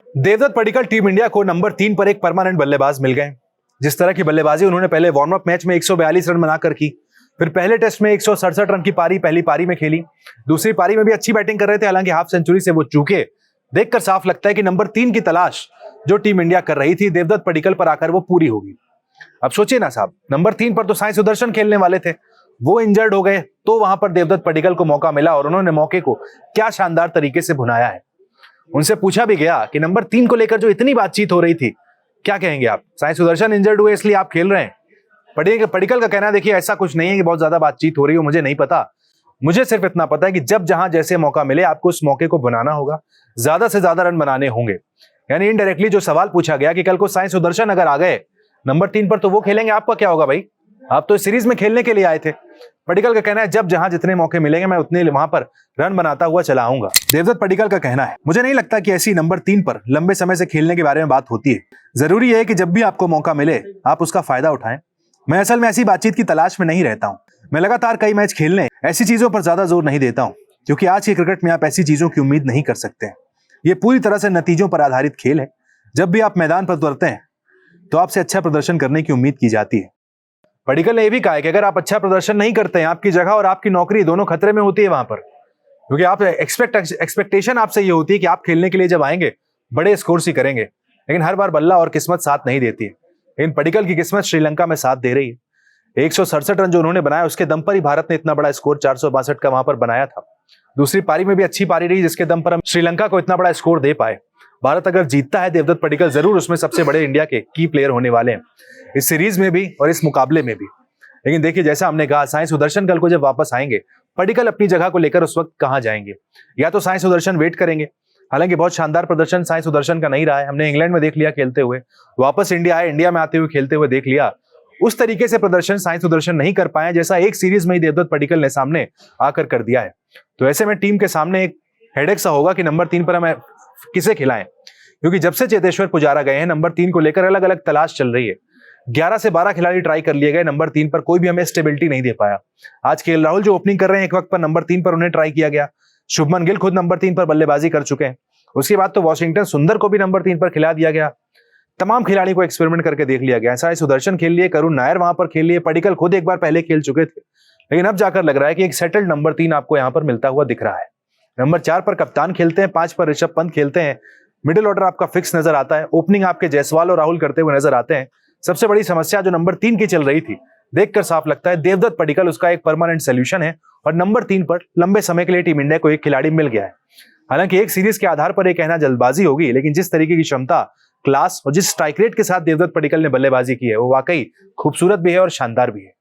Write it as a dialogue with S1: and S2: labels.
S1: Devdutt Padikkal team India को number 3 पर एक परमानेंट बल्लेबाज मिल गए। जिस तरह की बल्लेबाजी उन्होंने पहले वार्म अप मैच में 142 रन बनाकर की, फिर पहले टेस्ट में 167 रन की पारी पहली पारी में खेली, दूसरी पारी में भी अच्छी बैटिंग कर रहे थे, हालांकि हाफ सेंचुरी से वो चूके। देखकर साफ लगता है कि नंबर 3 की तलाश जो टीम इंडिया कर रही थी देवदत्त पडिक्कल पर आकर वो पूरी होगी। अब सोचिए ना साहब, नंबर 3 पर तो साई सुदर्शन खेलने वाले थे, वो इंजर्ड हो गए, तो वहां पर देवदत्त पडिक्कल को मौका मिला और उन्होंने मौके को क्या शानदार तरीके से भुनाया है। उनसे पूछा भी गया कि नंबर 3 को लेकर जो इतनी बातचीत हो रही थी, क्या कहेंगे आप? साई सुदर्शन इंजर्ड हुए इसलिए आप खेल रहे हैं। पडिक्कल का कहना देखिए ऐसा कुछ नहीं है कि बहुत ज्यादा बातचीत हो रही हो, मुझे नहीं पता। मुझे सिर्फ इतना पता है कि जब जहां जैसे मौका मिले आपको उस मौके को बनाना होगा, ज्यादा से ज्यादा रन बनाने होंगे। यानी इनडायरेक्टली जो सवाल पूछा गया कि कल को साई सुदर्शन अगर आ गए नंबर 3 पर तो वो खेलेंगे, आपका क्या होगा भाई? आप तो इस सीरीज में खेलने के लिए आए थे। पडिक्कल का कहना है जब जहां जितने मौके मिलेंगे मैं उतने वहां पर रन बनाता हुआ चला आऊंगा। देवदत्त पडिक्कल का कहना है, मुझे नहीं लगता कि ऐसी नंबर 3 पर लंबे समय से खेलने के बारे में बात होती है। जरूरी है कि जब भी आपको मौका मिले आप उसका फायदा उठाएं। मैं असल में ऐसी बातचीत की तलाश में नहीं रहता हूं। मैं लगातार कई मैच खेलने ऐसी चीजों पर ज्यादा जोर नहीं देता हूं, क्योंकि आज के क्रिकेट में आप ऐसी चीजों की उम्मीद नहीं कर सकते हैं। ये पूरी तरह से नतीजों पर आधारित खेल है। जब भी आप मैदान पर उतरते हैं तो आपसे अच्छा प्रदर्शन करने की उम्मीद की जाती है। पडिक्कल ने यह भी कहा है कि अगर आप अच्छा प्रदर्शन नहीं करते हैं, आपकी जगह और आपकी नौकरी दोनों खतरे में होती है वहां पर, क्योंकि आप एक्सपेक्टेशन आपसे ये होती है कि आप खेलने के लिए जब आएंगे बड़े स्कोर ही करेंगे, लेकिन हर बार बल्ला और किस्मत साथ नहीं देती है। लेकिन पडिक्कल की किस्मत श्रीलंका में साथ दे रही है। 167 रन जो उन्होंने बनाया उसके दम पर ही भारत ने इतना बड़ा स्कोर 462 का वहां पर बनाया था। दूसरी पारी में भी अच्छी पारी रही जिसके दम पर हम श्रीलंका को इतना बड़ा स्कोर दे पाए। भारत अगर जीतता है, देवदत्त पडिक्कल जरूर उसमें सबसे बड़े इंडिया के की प्लेयर होने वाले हैं, इस सीरीज में भी और इस मुकाबले में भी। लेकिन देखिए, जैसा हमने कहा, साई सुदर्शन कल को जब वापस आएंगे, पडिक्कल अपनी जगह को लेकर उस वक्त कहां जाएंगे? या तो साई सुदर्शन वेट करेंगे, हालांकि बहुत शानदार प्रदर्शन साई सुदर्शन का नहीं रहा है। हमने इंग्लैंड में देख लिया खेलते हुए, वापस इंडिया आए, इंडिया में आते हुए खेलते हुए देख लिया। उस तरीके से प्रदर्शन साई सुदर्शन नहीं कर पाए जैसा एक सीरीज में ही देवदत्त पडिक्कल ने सामने आकर कर दिया है। तो ऐसे में टीम के सामने एक हेडेक सा होगा कि नंबर 3 पर हमें किसे खिलाएं, क्योंकि जब से चेतेश्वर पुजारा गए हैं नंबर 3 को लेकर अलग अलग तलाश चल रही है। 11 से 12 खिलाड़ी ट्राई कर लिए गए, नंबर 3 पर कोई भी हमें स्टेबिलिटी नहीं दे पाया। आज केएल राहुल जो ओपनिंग कर रहे हैं, एक वक्त पर नंबर 3 पर उन्हें ट्राई किया गया। शुभमन गिल खुद नंबर 3 पर बल्लेबाजी कर चुके हैं। उसके बाद तो वॉशिंगटन सुंदर को भी नंबर 3 पर खिला दिया गया। तमाम खिलाड़ी को एक्सपेरिमेंट करके देख लिया गया। साई सुदर्शन खेल लिए, करुण नायर वहां पर खेल लिए, पडिक्कल खुद एक बार पहले खेल चुके थे, लेकिन अब जाकर लग रहा है कि एक सेटल्ड नंबर 3 आपको यहां पर मिलता हुआ दिख रहा है। नंबर 4 पर कप्तान खेलते हैं, 5 पर ऋषभ पंत खेलते हैं, मिडिल ऑर्डर आपका फिक्स नजर आता है, ओपनिंग आपके जायसवाल और राहुल करते हुए नजर आते हैं। सबसे बड़ी समस्या जो नंबर 3 की चल रही थी, देखकर साफ लगता है देवदत्त पडिक्कल उसका एक परमानेंट सोल्यूशन है और नंबर 3 पर लंबे समय के लिए टीम इंडिया को एक खिलाड़ी मिल गया है। हालांकि एक सीरीज के आधार पर यह कहना जल्दबाजी होगी, लेकिन जिस तरीके की क्षमता, क्लास और जिस स्ट्राइक रेट के साथ देवदत्त पडिक्कल ने बल्लेबाजी की है वो वाकई खूबसूरत भी है और शानदार भी है।